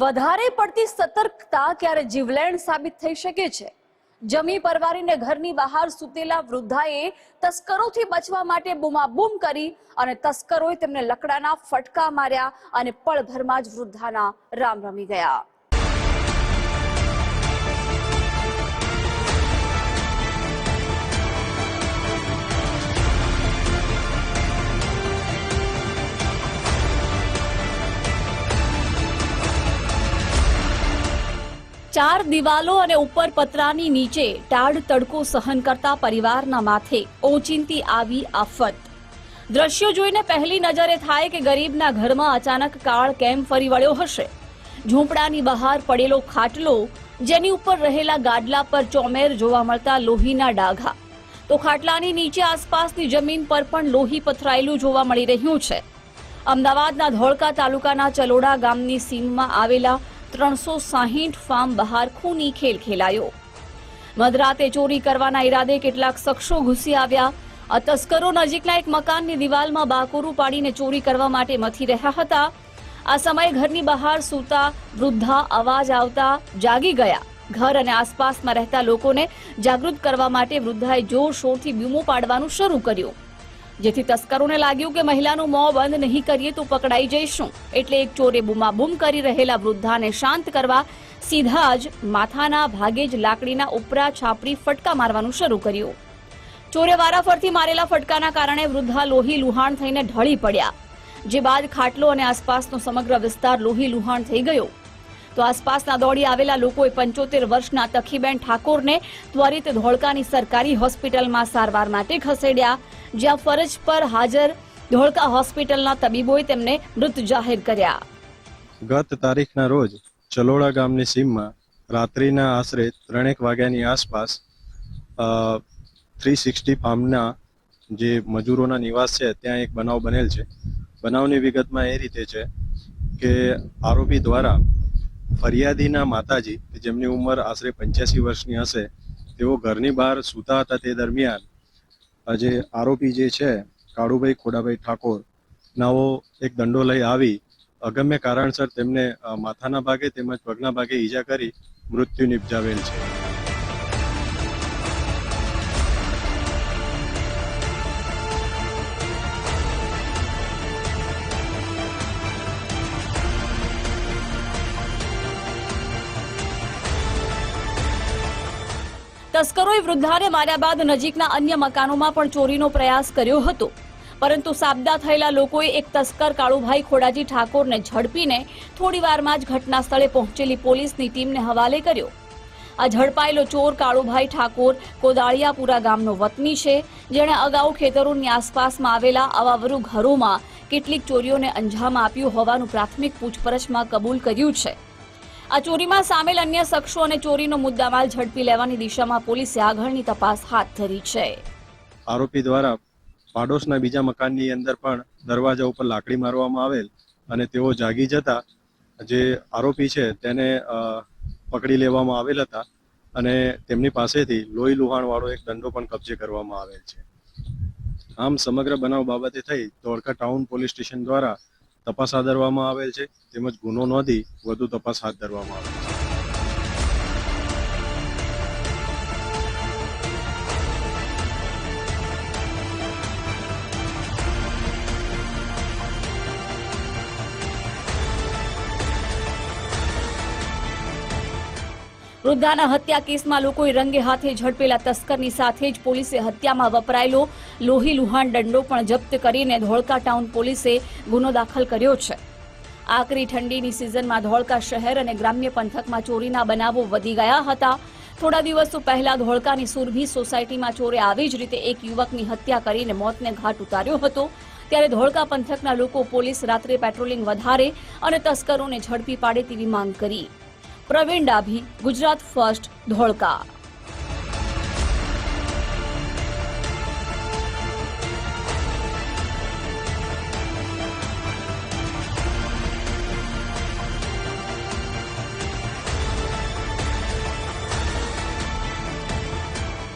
વધારે પડતી સતર્કતા ક્યારે જીવલેણ સાબિત થઈ શકે છે। જમી પરવારીને ઘરની બહાર સૂતેલા વૃદ્ધાએ તસ્કરોથી બચવા માટે બૂમાબૂમ કરી અને તસ્કરોએ તેમને લકડાના ફટકા માર્યા અને પળભરમાં જ વૃદ્ધાના રામ રમી ગયા। ચાર દિવાલો અને ઉપર પતરાની નીચે ટાઢ તડકો સહન કરતા પરિવારના માથે ઓચિંતી આવી આફત। દ્રશ્યો જોઈને પહેલી નજરે થાય કે ગરીબના ઘરમાં અચાનક કાળ કેમ ફરી વળ્યો હશે। ઝૂંપડાની બહાર પડેલો ખાટલો, જેની ઉપર રહેલા ગાદલા પર ચોમેર જોવા મળતા લોહીના ડાઘા, તો ખાટલાની નીચે આસપાસની જમીન પર પણ લોહી પથરાયેલું જોવા મળી રહ્યું છે। અમદાવાદના ધોળકા તાલુકાના ચલોડા ગામની સીમમાં આવેલા 360 ફાર્મ બહાર ખૂની ખેલ ખેલાયો। મધરાતે ચોરી કરવાના ઈરાદે કેટલાક શખ્સો ઘૂસી આવ્યા। આ તસ્કરો નજીકના એક મકાનની દિવાલમાં બાકોરું પાડીને ચોરી કરવા માટે મથી રહ્યા હતા। આ સમયે ઘરની બહાર સૂતા વૃદ્ધા અવાજ આવતા જાગી ગયા। ઘર અને આસપાસમાં રહેતા લોકોને જાગૃત કરવા માટે વૃદ્ધાએ જોરશોરથી બૂમો પાડવાનું શરૂ કર્યું, જેથી તસ્કરોને લાગ્યું કે મહિલાનું મોં બંધ નહીં કરીએ તો પકડાઈ જઈશું। એટલે એક ચોરે બૂમાબૂમ કરી રહેલા વૃદ્ધાને શાંત કરવા સીધા જ માથાના ભાગે જ લાકડીના ઉપરા છાપરી ફટકા મારવાનું શરૂ કર્યું। ચોરે વારાફરતી મારેલા ફટકાના કારણે વૃદ્ધા લોહી લુહાણ થઈને ઢળી પડ્યા, જે બાદ ખાટલો અને આસપાસનો સમગ્ર વિસ્તાર લોહી લુહાણ થઈ ગયો। તો આસપાસના દોડી આવેલા લોકોએ 75 વર્ષના તખીબેન ઠાકોરને ત્વરિત ધોળકાની સરકારી હોસ્પિટલમાં સારવાર માટે ખસેડ્યા, જ્યાં ફરજ પર હાજર ધોળકા હોસ્પિટલના તબીબોએ તેમને મૃત જાહેર કર્યા। ગત તારીખના રોજ ચલોડા ગામની સીમમાં રાત્રિના આશરે 3 વાગ્યાની આસપાસ 360 ફાર્મના જે મજૂરોના નિવાસ છે ત્યાં એક બનાવ બનેલ છે। બનાવની વિગતમાં એ રીતે છે કે આરોપી દ્વારા ફરિયાદીના માતાજી, જેમની ઉંમર આશરે 85 વર્ષની હશે, તેઓ ઘરની બહાર સૂતા હતા। તે દરમિયાન જે આરોપી જે છે કાળુભાઈ ખોડાભાઈ ઠાકોર નાઓ એક દંડો લઈ આવી અગમ્ય કારણસર તેમને માથાના ભાગે તેમજ પગના ભાગે ઈજા કરી મૃત્યુ નિપજાવેલ છે। તસ્કરોએ વૃદ્ધાને માર્યા બાદ નજીકના અન્ય મકાનોમાં પણ ચોરીનો પ્રયાસ કર્યો હતો, પરંતુ સાબદા થયેલા લોકોએ એક તસ્કર કાળુભાઈ ખોડાજી ઠાકોરને ઝડપીને થોડીવારમાં જ ઘટના સ્થળે પહોંચેલી પોલીસની ટીમને હવાલે કર્યો। આ ઝડપાયેલો ચોર કાળુભાઈ ઠાકોર કોદાળિયાપુરા ગામનો વતની છે, જેણે અગાઉ ખેતરોની આસપાસમાં આવેલા અવાવરૂ ઘરોમાં કેટલીક ચોરીઓને અંજામ આપ્યું હોવાનું પ્રાથમિક પૂછપરછમાં કબૂલ કર્યું છે। આ ચોરીમાં સામેલ અન્ય શખ્સો અને ચોરીનો મુદ્દામાલ ઝડપી લેવાની દિશામાં પોલીસે આગળની તપાસ હાથ ધરી છે। આરોપી દ્વારા પાડોશના બીજા મકાનની અંદર પણ દરવાજા ઉપર લાકડી મારવામાં આવેલ અને તેઓ જાગી જતા જે આરોપી છે તેને પકડી લેવામાં આવેલ હતા અને તેમની પાસેથી લોહી લુહાણવાળો એક દંડો પણ કબજે કરવામાં આવેલ છે। આમ સમગ્ર બનાવ બાબતે થઈ ધોળકા ટાઉન પોલીસ સ્ટેશન દ્વારા તપાસ હાથ ધરવામાં આવેલ છે, તેમજ ગુનો નોંધી વધુ તપાસ હાથ ધરવામાં આવેલ છે। વૃદ્ધાના હત્યા કેસમાં લોકોએ રંગે હાથે ઝડપેલા તસ્કરની સાથે જ પોલીસે હત્યામાં વપરાયેલો લોહી લુહાણ દંડો પણ જપ્ત કરીને ધોળકા ટાઉન પોલીસે ગુનો દાખલ કર્યો છે। આકરી ઠંડીની સિઝનમાં ધોળકા શહેર અને ગ્રામ્ય પંથકમાં ચોરીના બનાવો વધી ગયા હતા। થોડા દિવસો પહેલા ધોળકાની સુરભી સોસાયટીમાં ચોરે આવી જ રીતે એક યુવકની હત્યા કરીને મોતને ઘાટ ઉતાર્યો હતો। ત્યારે ધોળકા પંથકના લોકો પોલીસ રાત્રે પેટ્રોલિંગ વધારે અને તસ્કરોને ઝડપી પાડે તેવી માંગ કરી। પ્રવીણ ડાભી, ગુજરાત ફર્સ્ટ, ધોળકા।